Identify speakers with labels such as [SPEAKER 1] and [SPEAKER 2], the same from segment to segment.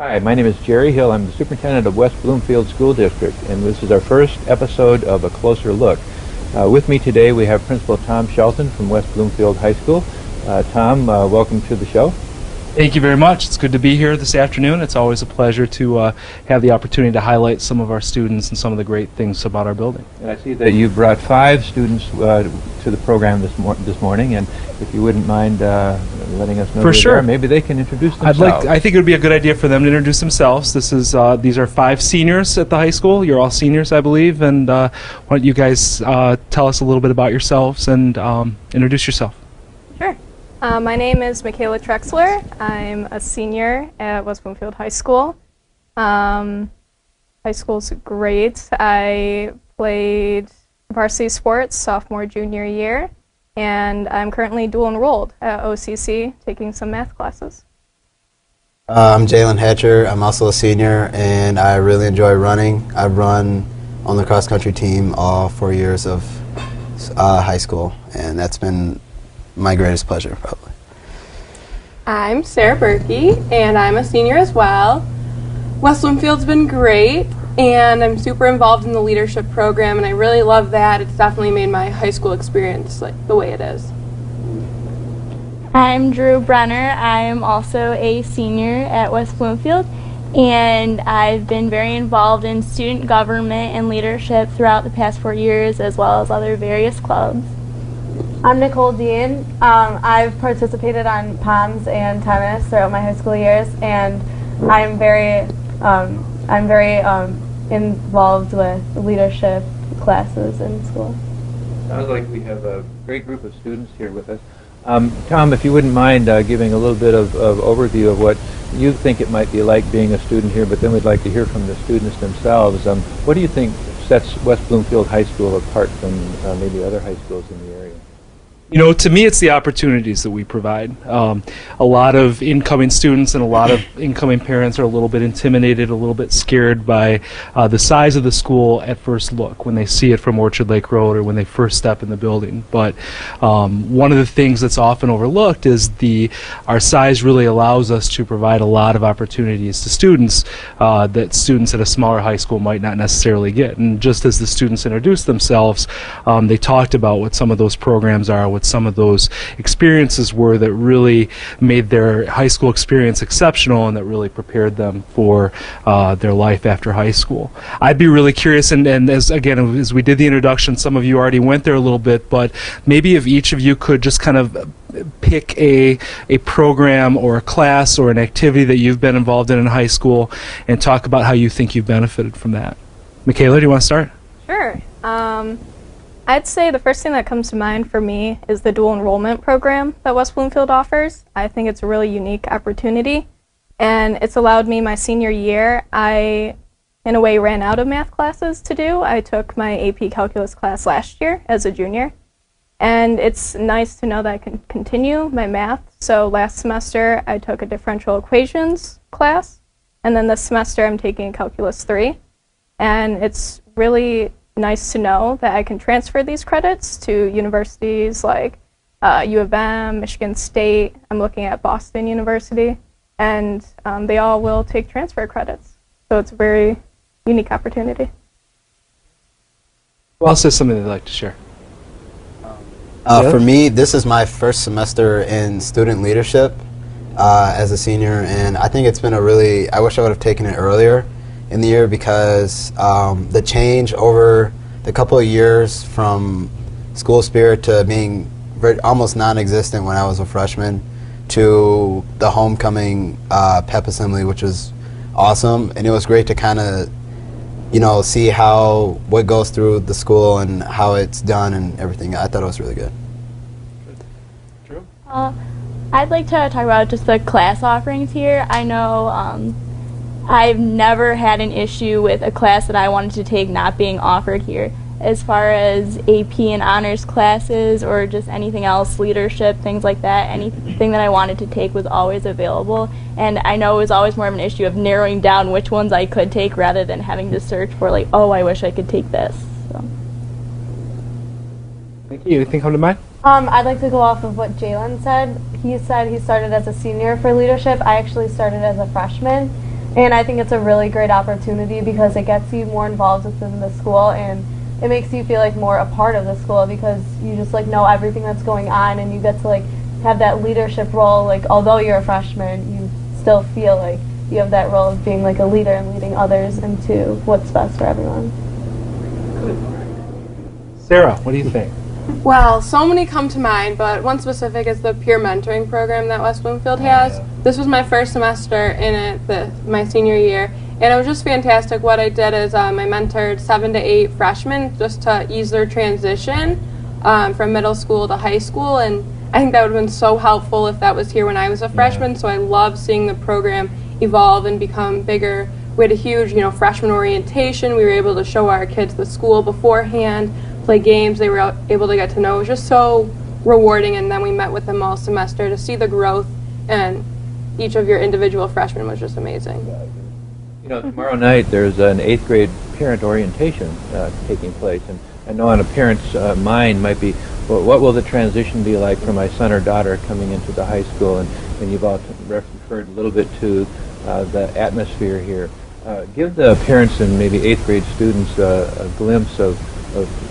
[SPEAKER 1] Hi, my name is Jerry Hill. I'm the superintendent of West Bloomfield School District, and this is our first episode of A Closer Look. With me today we have Principal Tom Shelton from West Bloomfield High School. Tom, welcome to the show.
[SPEAKER 2] Thank you very much. It's good to be here this afternoon. It's always a pleasure to have the opportunity to highlight some of our students and some of the great things about our building.
[SPEAKER 1] And I see that you brought 5 students to the program this morning, and if you wouldn't mind letting us know
[SPEAKER 2] For
[SPEAKER 1] who
[SPEAKER 2] sure.
[SPEAKER 1] they are, maybe they can introduce themselves.
[SPEAKER 2] I think it would be a good idea for them to introduce themselves. These are 5 seniors at the high school. You're all seniors, I believe, and why don't you guys tell us a little bit about yourselves and introduce yourself.
[SPEAKER 3] Sure. My name is Michaela Trexler. I'm a senior at West Bloomfield High School. High school's great. I played varsity sports sophomore, junior year, and I'm currently dual enrolled at OCC, taking some math classes.
[SPEAKER 4] I'm Jalen Hatcher. I'm also a senior, and I really enjoy running. I've run on the cross-country team all 4 years of high school, and that's been my greatest pleasure, probably.
[SPEAKER 5] I'm Sarah Berkey, and I'm a senior as well. West Bloomfield's been great, and I'm super involved in the leadership program, and I really love that. It's definitely made my high school experience like the way it is.
[SPEAKER 6] I'm Drew Brenner. I'm also a senior at West Bloomfield, and I've been very involved in student government and leadership throughout the past 4 years, as well as other various clubs.
[SPEAKER 7] I'm Nicole Dean. I've participated on POMs and tennis throughout my high school years, and I'm very involved with leadership classes in school.
[SPEAKER 1] Sounds like we have a great group of students here with us. Tom, if you wouldn't mind giving a little bit of overview of what you think it might be like being a student here, but then we'd like to hear from the students themselves. What do you think sets West Bloomfield High School apart from maybe other high schools in the area?
[SPEAKER 2] You know, to me, it's the opportunities that we provide. A lot of incoming students and a lot of incoming parents are a little bit intimidated, a little bit scared by the size of the school at first look when they see it from Orchard Lake Road or when they first step in the building. But one of the things that's often overlooked is our size really allows us to provide a lot of opportunities to students that students at a smaller high school might not necessarily get. And just as the students introduced themselves, they talked about what some of those programs are, what some of those experiences were that really made their high school experience exceptional and that really prepared them for their life after high school. I'd be really curious, and as we did the introduction, some of you already went there a little bit, but maybe if each of you could just kind of pick a program or a class or an activity that you've been involved in high school and talk about how you think you've benefited from that. Michaela, do you want to start?
[SPEAKER 3] Sure. I'd say the first thing that comes to mind for me is the dual enrollment program that West Bloomfield offers. I think it's a really unique opportunity, and it's allowed me my senior year. I, in a way, ran out of math classes to do. I took my AP Calculus class last year as a junior, and it's nice to know that I can continue my math. So last semester, I took a differential equations class, and then this semester, I'm taking Calculus 3, and it's really nice to know that I can transfer these credits to universities like U of M, Michigan State. I'm looking at Boston University, and they all will take transfer credits. So it's a very unique opportunity.
[SPEAKER 2] Who else has something they'd like to share?
[SPEAKER 4] For me, this is my first semester in student leadership as a senior, and I think it's been I wish I would have taken it earlier in the year because the change over the couple of years from school spirit to being almost non-existent when I was a freshman to the homecoming pep assembly, which was awesome, and it was great to kind of see what goes through the school and how it's done and everything. I thought it was really good.
[SPEAKER 2] Drew?
[SPEAKER 6] I'd like to talk about just the class offerings here. I know I've never had an issue with a class that I wanted to take not being offered here. As far as AP and honors classes or just anything else, leadership, things like that, anything that I wanted to take was always available. And I know it was always more of an issue of narrowing down which ones I could take rather than having to search for like, oh, I wish I could take this. So.
[SPEAKER 2] Thank you. Anything come to mind?
[SPEAKER 7] I'd like to go off of what Jalen said. He said he started as a senior for leadership. I actually started as a freshman. And I think it's a really great opportunity because it gets you more involved within the school, and it makes you feel like more a part of the school because you just like know everything that's going on, and you get to like have that leadership role. Like although you're a freshman, you still feel like you have that role of being like a leader and leading others into what's best for everyone.
[SPEAKER 2] Sarah, what do you think?
[SPEAKER 5] Well, so many come to mind, but one specific is the peer mentoring program that West Bloomfield has. This was my first semester in it, my senior year, and it was just fantastic. What I did is I mentored 7 to 8 freshmen just to ease their transition from middle school to high school, and I think that would have been so helpful if that was here when I was a freshman, so I love seeing the program evolve and become bigger. We had a huge, freshman orientation. We were able to show our kids the school beforehand, play games they were able to get to know. It was just so rewarding, and then we met with them all semester to see the growth, and each of your individual freshmen was just amazing.
[SPEAKER 1] Tomorrow night there's an 8th grade parent orientation taking place, and I know on a parent's mind might be, well, what will the transition be like for my son or daughter coming into the high school, and you've all referred a little bit to the atmosphere here. Give the parents and maybe 8th grade students a glimpse of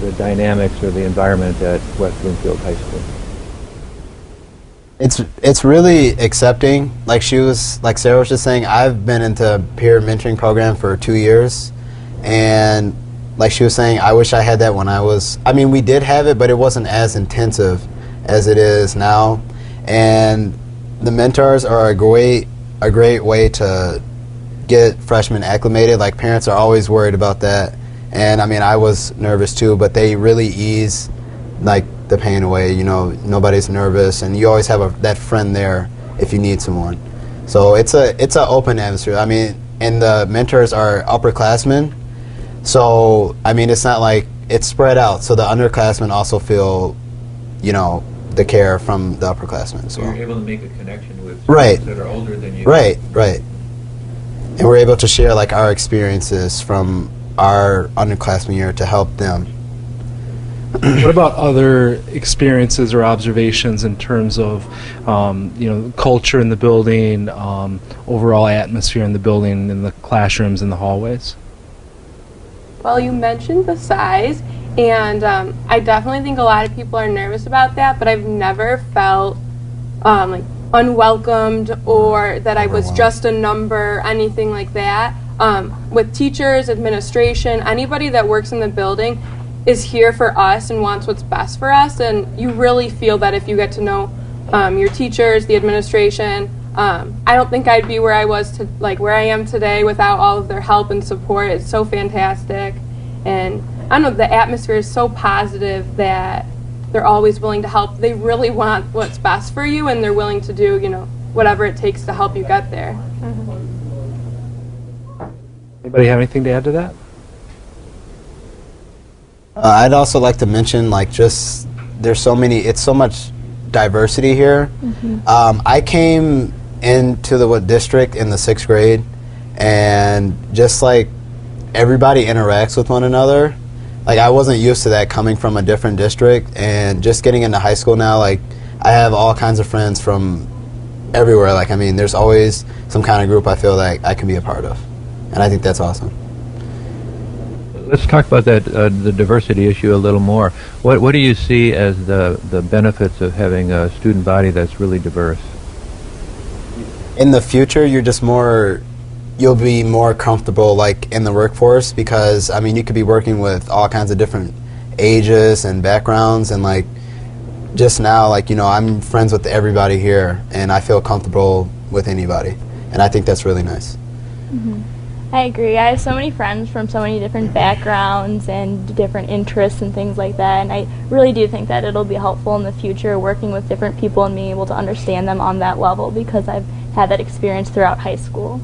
[SPEAKER 1] the dynamics or the environment at West Bloomfield High School.
[SPEAKER 4] It's really accepting. Like Sarah was just saying, I've been into peer mentoring program for 2 years, and like she was saying, I wish I had that when we did have it, but it wasn't as intensive as it is now. And the mentors are a great way to get freshmen acclimated. Like parents are always worried about that. And I was nervous too, but they really ease like the pain away. Nobody's nervous, and you always have that friend there if you need someone. So it's an open atmosphere. And the mentors are upperclassmen, so it's not like it's spread out. So the underclassmen also feel, the care from the upperclassmen. So
[SPEAKER 1] you're able to make a connection with
[SPEAKER 4] right
[SPEAKER 1] students that are older than you.
[SPEAKER 4] Right. And we're able to share like our experiences from our underclassmen year to help them.
[SPEAKER 2] What about other experiences or observations in terms of, culture in the building, overall atmosphere in the building, in the classrooms, in the hallways?
[SPEAKER 5] Well, you mentioned the size, and I definitely think a lot of people are nervous about that, but I've never felt like unwelcomed or that I was just a number, anything like that. With teachers, administration, anybody that works in the building is here for us and wants what's best for us, and you really feel that if you get to know your teachers, the administration. I don't think I'd be where I am today without all of their help and support. It's so fantastic, and I don't know, the atmosphere is so positive that they're always willing to help. They really want what's best for you, and they're willing to do whatever it takes to help you get there.
[SPEAKER 2] Anybody have anything to add to that?
[SPEAKER 4] I'd also like to mention, there's so much diversity here. I came into the district in the 6th grade, and just like everybody interacts with one another. Like I wasn't used to that coming from a different district, and just getting into high school now, I have all kinds of friends from everywhere. There's always some kind of group I feel like I can be a part of. And I think that's awesome.
[SPEAKER 1] Let's talk about that the diversity issue a little more. What do you see as the benefits of having a student body that's really diverse?
[SPEAKER 4] In the future, you'll be more comfortable in the workforce, because you could be working with all kinds of different ages and backgrounds, and just now I'm friends with everybody here, and I feel comfortable with anybody, and I think that's really nice.
[SPEAKER 6] I agree. I have so many friends from so many different backgrounds and different interests and things like that, and I really do think that it'll be helpful in the future working with different people and being able to understand them on that level, because I've had that experience throughout high school.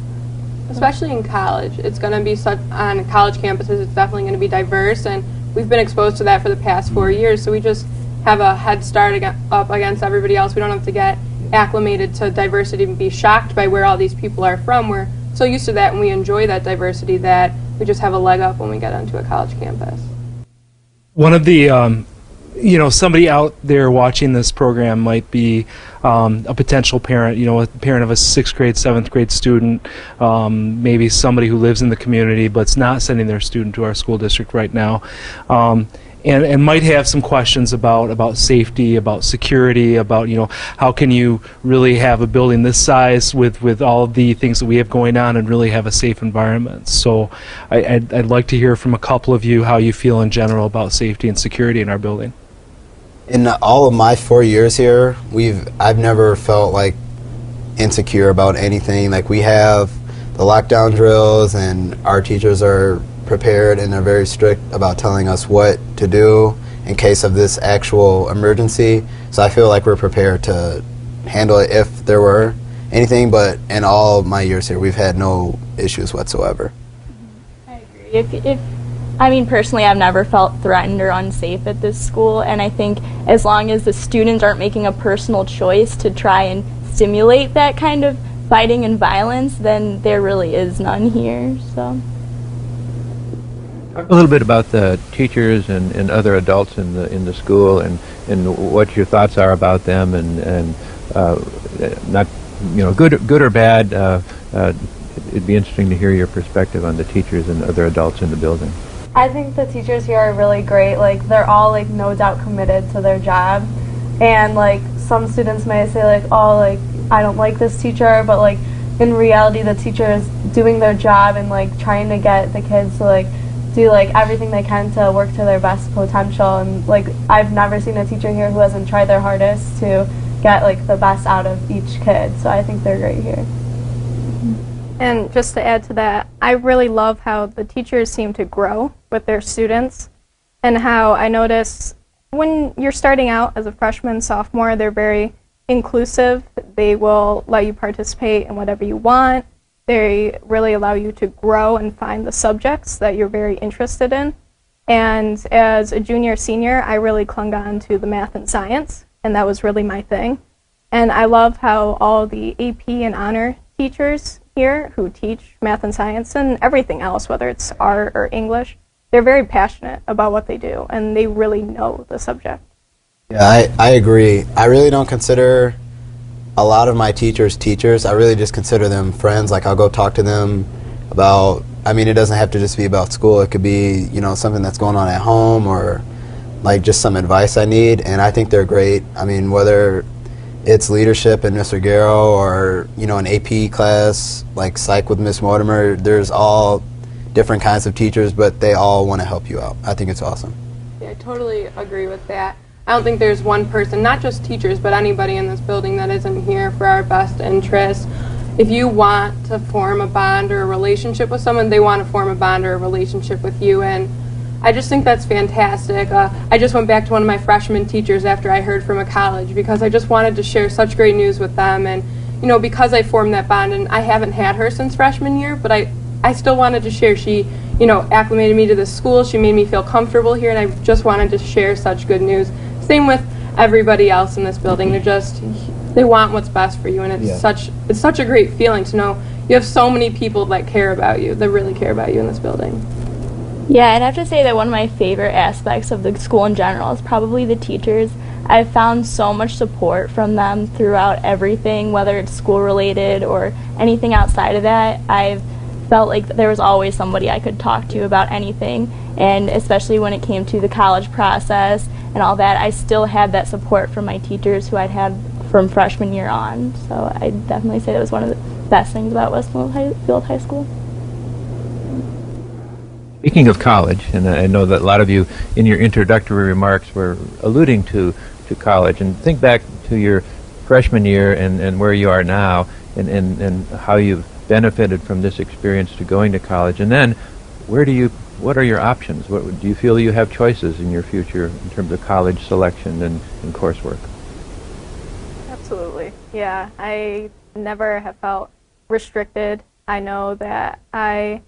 [SPEAKER 5] Especially in college. It's going to be on college campuses, it's definitely going to be diverse, and we've been exposed to that for the past 4 years, so we just have a head start up against everybody else. We don't have to get acclimated to diversity and be shocked by where all these people are from. We're so used to that, and we enjoy that diversity that we just have a leg up when we get onto a college campus.
[SPEAKER 2] One of the somebody out there watching this program might be a potential parent, a parent of a 6th grade, 7th grade student, maybe somebody who lives in the community but's not sending their student to our school district right now, and might have some questions about safety, about security, about how can you really have a building this size with all of the things that we have going on and really have a safe environment. So I'd like to hear from a couple of you how you feel in general about safety and security in our building.
[SPEAKER 4] In all of my 4 years here, I've never felt like insecure about anything. Like, we have the lockdown drills, and our teachers are prepared and they're very strict about telling us what to do in case of this actual emergency. So I feel like we're prepared to handle it if there were anything, but in all my years here, we've had no issues whatsoever.
[SPEAKER 6] I agree. I mean, personally, I've never felt threatened or unsafe at this school, and I think as long as the students aren't making a personal choice to try and stimulate that kind of fighting and violence, then there really is none here. So.
[SPEAKER 1] Talk a little bit about the teachers and other adults in the school, and what your thoughts are about them, and not good or bad. It'd be interesting to hear your perspective on the teachers and other adults in the building.
[SPEAKER 7] I think the teachers here are really great. Like, they're all like no doubt committed to their job, and like some students may say like, oh, like I don't like this teacher, but like in reality the teacher is doing their job and like trying to get the kids to like do like everything they can to work to their best potential. And like, I've never seen a teacher here who hasn't tried their hardest to get like the best out of each kid. So I think they're great here.
[SPEAKER 3] And just to add to that, I really love how the teachers seem to grow with their students, and how I notice when you're starting out as a freshman, sophomore, they're very inclusive. They will let you participate in whatever you want. They really allow you to grow and find the subjects that you're very interested in. And as a junior, senior, I really clung on to the math and science, and that was really my thing. And I love how all the AP and honor teachers here who teach math and science and everything else, whether it's art or English, they're very passionate about what they do, and they really know the subject.
[SPEAKER 4] Yeah, I agree. I really don't consider a lot of my teachers teachers. I really just consider them friends. Like, I'll go talk to them about, I mean, it doesn't have to just be about school. It could be, something that's going on at home, or like just some advice I need, and I think they're great. I mean, whether it's leadership and Mr. Garrow, or an AP class like psych with Miss Mortimer, there's all different kinds of teachers, but they all want to help you out. I think it's awesome.
[SPEAKER 5] Yeah, I totally agree with that. I don't think there's one person, not just teachers, but anybody in this building that isn't here for our best interests. If you want to form a bond or a relationship with someone, they want to form a bond or a relationship with you, and I just think that's fantastic. I just went back to one of my freshman teachers after I heard from a college, because I just wanted to share such great news with them, and because I formed that bond, and I haven't had her since freshman year, but I still wanted to share. She acclimated me to the school, she made me feel comfortable here, and I just wanted to share such good news. Same with everybody else in this building. They want what's best for you, and it's such a great feeling to know you have so many people that care about you, that really care about you in this building.
[SPEAKER 6] Yeah, I'd have to say that one of my favorite aspects of the school in general is probably the teachers. I've found so much support from them throughout everything, whether it's school related or anything outside of that. I've felt like there was always somebody I could talk to about anything, and especially when it came to the college process and all that, I still had that support from my teachers who I'd had from freshman year on. So I'd definitely say that was one of the best things about West Bloomfield High School.
[SPEAKER 1] Speaking of college, and I know that a lot of you in your introductory remarks were alluding to college, and think back to your freshman year and where you are now, and how you've benefited from this experience to going to college, and then what are your options? Do you feel you have choices in your future in terms of college selection and coursework?
[SPEAKER 3] Absolutely, yeah. I never have felt restricted. I know that I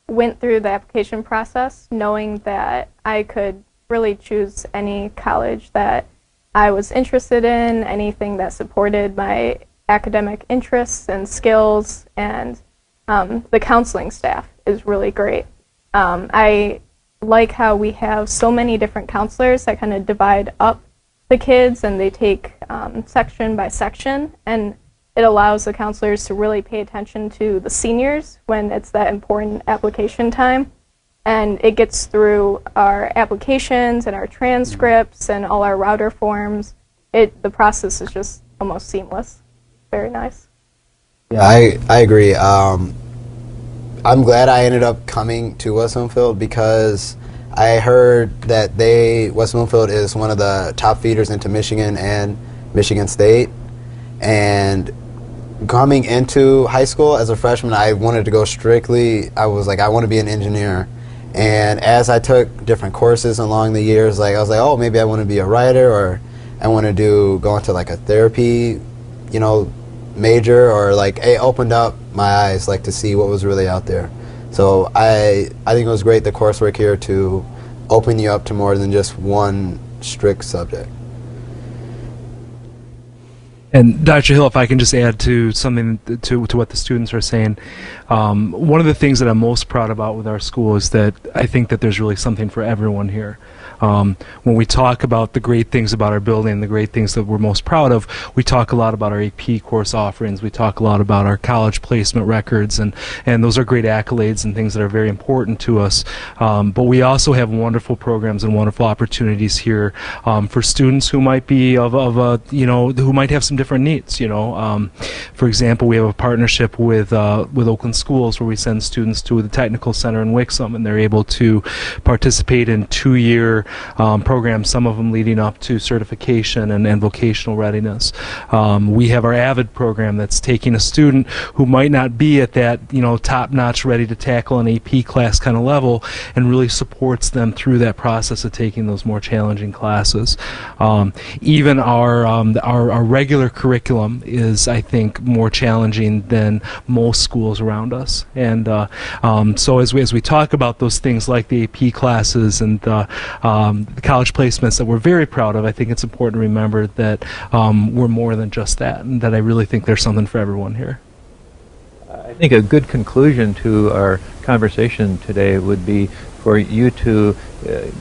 [SPEAKER 3] went through the application process knowing that I could really choose any college that I was interested in, anything that supported my academic interests and skills, and the counseling staff is really great. I like how we have so many different counselors that kind of divide up the kids, and they take section by section, and it allows the counselors to really pay attention to the seniors when it's that important application time. And it gets through our applications and our transcripts and all our router forms. The process is just almost seamless. Very nice.
[SPEAKER 4] Yeah, I agree. I'm glad I ended up coming to West Bloomfield because I heard that West Bloomfield is one of the top feeders into Michigan and Michigan State. And coming into high school as a freshman, I wanted to go I was like, I want to be an engineer. And as I took different courses along the years, I was like, oh, maybe I want to be a writer, or I want to go into like a therapy, major, or it opened up my eyes to see what was really out there. So I think it was great, the coursework here, to open you up to more than just one strict subject.
[SPEAKER 2] And Dr. Hill, if I can just add to something to what the students are saying, one of the things that I'm most proud about with our school is that I think that there's really something for everyone here. When we talk about the great things about our building, the great things that we're most proud of, we talk a lot about our AP course offerings, we talk a lot about our college placement records, and those are great accolades and things that are very important to us. But we also have wonderful programs and wonderful opportunities here for students who might be who might have some different needs. For example, we have a partnership with Oakland Schools where we send students to the Technical Center in Wixom, and they're able to participate in 2-year programs, some of them leading up to certification and vocational readiness. We have our AVID program that's taking a student who might not be at that top-notch, ready to tackle an AP class kind of level, and really supports them through that process of taking those more challenging classes. Even our regular curriculum is, I think, more challenging than most schools around us. And so as we talk about those things like the AP classes and the college placements that we're very proud of, I think it's important to remember that we're more than just that, and that I really think there's something for everyone here.
[SPEAKER 1] I think a good conclusion to our conversation today would be for you to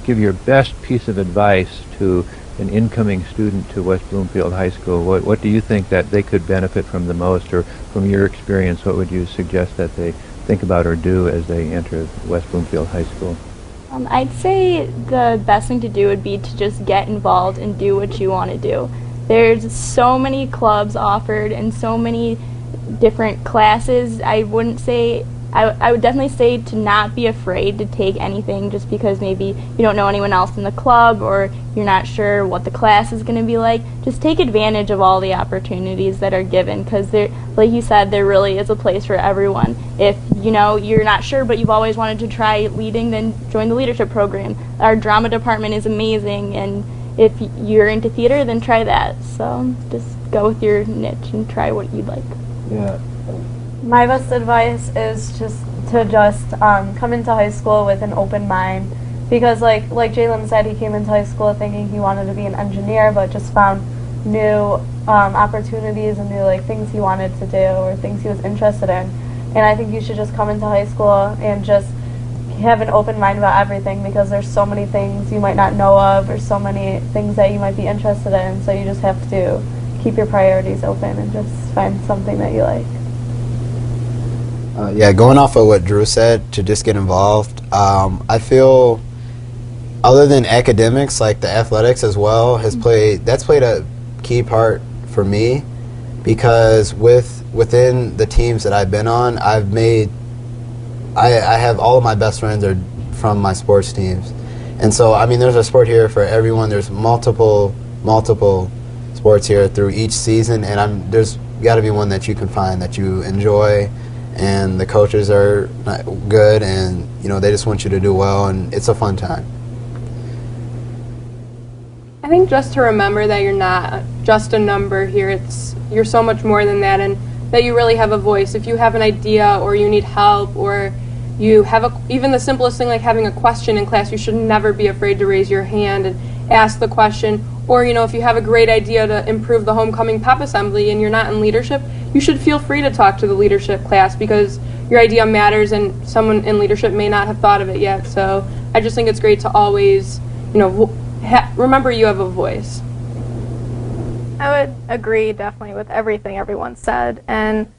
[SPEAKER 1] give your best piece of advice to an incoming student to West Bloomfield High School. What do you think that they could benefit from the most, or from your experience, what would you suggest that they think about or do as they enter West Bloomfield High School?
[SPEAKER 6] I'd say the best thing to do would be to just get involved and do what you want to do. There's so many clubs offered and so many different classes. I would definitely say to not be afraid to take anything just because maybe you don't know anyone else in the club or you're not sure what the class is going to be like. Just take advantage of all the opportunities that are given, because like you said, there really is a place for everyone. If you're not sure but you've always wanted to try leading, then join the leadership program. Our drama department is amazing, and if you're into theater, then try that. So just go with your niche and try what you'd like.
[SPEAKER 1] Yeah.
[SPEAKER 7] My best advice is to come into high school with an open mind, because like Jalen said, he came into high school thinking he wanted to be an engineer, but just found new opportunities and new things he wanted to do or things he was interested in. And I think you should just come into high school and just have an open mind about everything, because there's so many things you might not know of or so many things that you might be interested in. So you just have to keep your priorities open and just find something that you like.
[SPEAKER 4] Yeah, going off of what Drew said, to just get involved, I feel other than academics, the athletics as well that's played a key part for me, because within the teams that I've been on, I have all of my best friends are from my sports teams. And so, there's a sport here for everyone. There's multiple sports here through each season, and there's got to be one that you can find that you enjoy, and the coaches are good, and they just want you to do well, and it's a fun time.
[SPEAKER 5] I think just to remember that you're not just a number here. You're so much more than that, and that you really have a voice. If you have an idea or you need help, or you have even the simplest thing like having a question in class, you should never be afraid to raise your hand and ask the question. Or if you have a great idea to improve the homecoming pep assembly and you're not in leadership, you should feel free to talk to the leadership class because your idea matters and someone in leadership may not have thought of it yet. So I just think it's great to always, remember you have a voice.
[SPEAKER 3] I would agree definitely with everything everyone said, and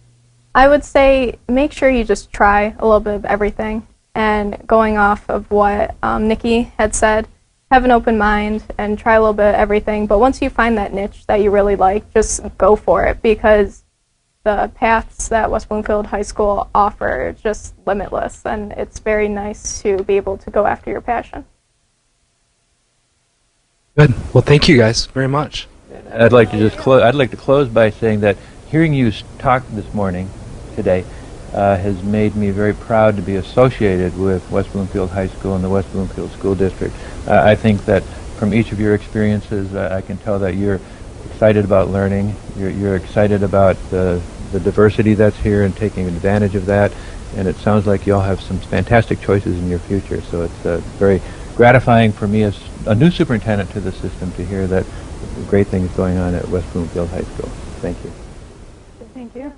[SPEAKER 3] I would say make sure you just try a little bit of everything. And going off of what Nikki had said, have an open mind and try a little bit of everything. But once you find that niche that you really like, just go for it because the paths that West Bloomfield High School offer are just limitless, and it's very nice to be able to go after your passion.
[SPEAKER 2] Good. Well, thank you guys very much.
[SPEAKER 1] I'd like to just close. I'd like to close by saying that hearing you talk this morning, today, has made me very proud to be associated with West Bloomfield High School and the West Bloomfield School District. I think that from each of your experiences, I can tell that you're excited about learning. You're excited about the diversity that's here and taking advantage of that. And it sounds like you all have some fantastic choices in your future. So it's very gratifying for me as a new superintendent to the system to hear that great things going on at West Bloomfield High School. Thank you.
[SPEAKER 3] Thank you.